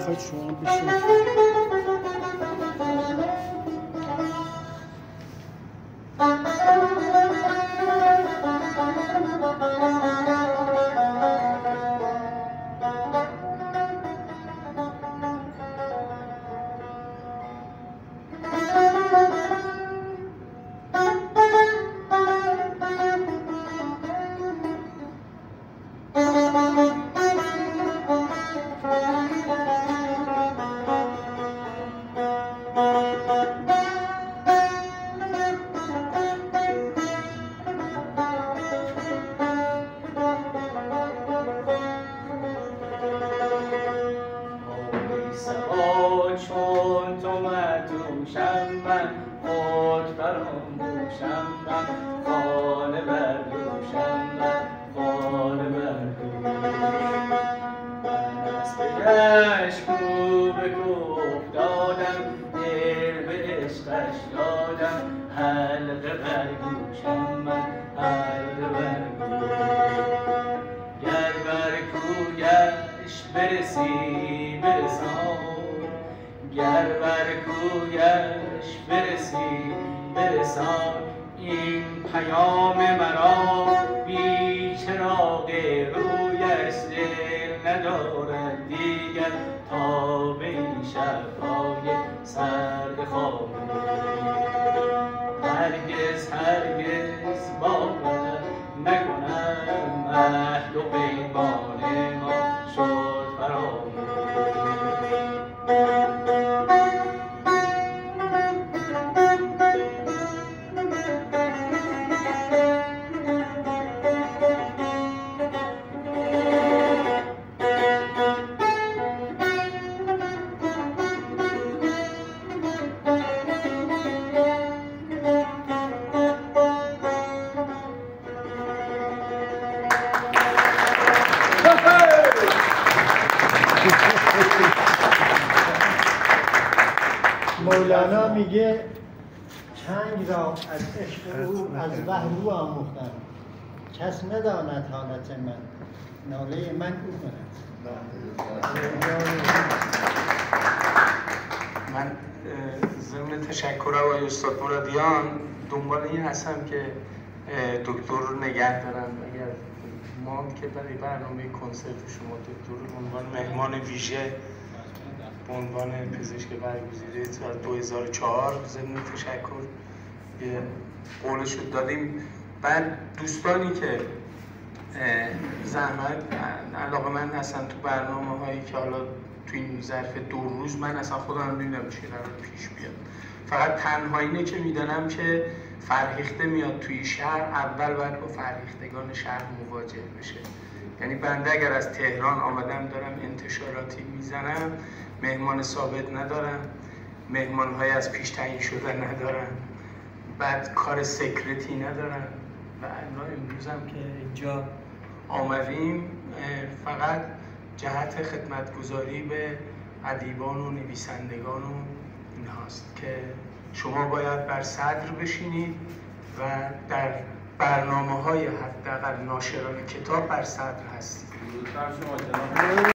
میخواید شما بشین. چون تو مدوشم من خود فراموشم من خانه بردوشم من خانه بردوشم من از پگش کو به کو افتادم دل به عشقش دادم حلقه برگوشم من حلقه برگوشم گر بر کویش برسی برسان گر بر کویش برسی برسان این پیام مرا بی چراغ رویش دل ندارد دیگر تا به این شب‌های سرد خواب هرگز هرگز باور نکنم عهد و پیمان ما شد فراموش مولانا میگه چنگ را از عشق او از بحر او آموختم کس نداند حالت من ناله من او کند. من ضمن تشکر آقای استاد مرادیان دنبال این هستم که دکتر رو نگه دارم اگر ماند که برای برنامه کنسرت شما دکتر رو عنوان مهمان ویژه به عنوان پزشک برگزیده سال 2004 ضمن تشکر قولش رو دادیم. بعد دوستانی که زحمت علاقه‌مند هستن تو برنامه هایی که حالا تو این ظرف 2 روز من اصلا خودم نمیدونم چی قرار پیش بیاد، فقط تنها اینه که میدانم که فرهیخته میاد توی شهر اول باید با فرهیختگان شهر مواجه بشه. یعنی بنده اگر از تهران آمدم دارم انتشاراتی میزنم مهمان ثابت ندارم، مهمان‌های از پیش تعیین شده ندارم، بعد کار سکرتی ندارم و امروز هم که اینجا آمدیم فقط جهت خدمتگزاری به ادیبان و نویسندگان و این هاست که شما باید بر صدر بشینید و در برنامه‌های حداقل ناشران کتاب بر صدر هستید.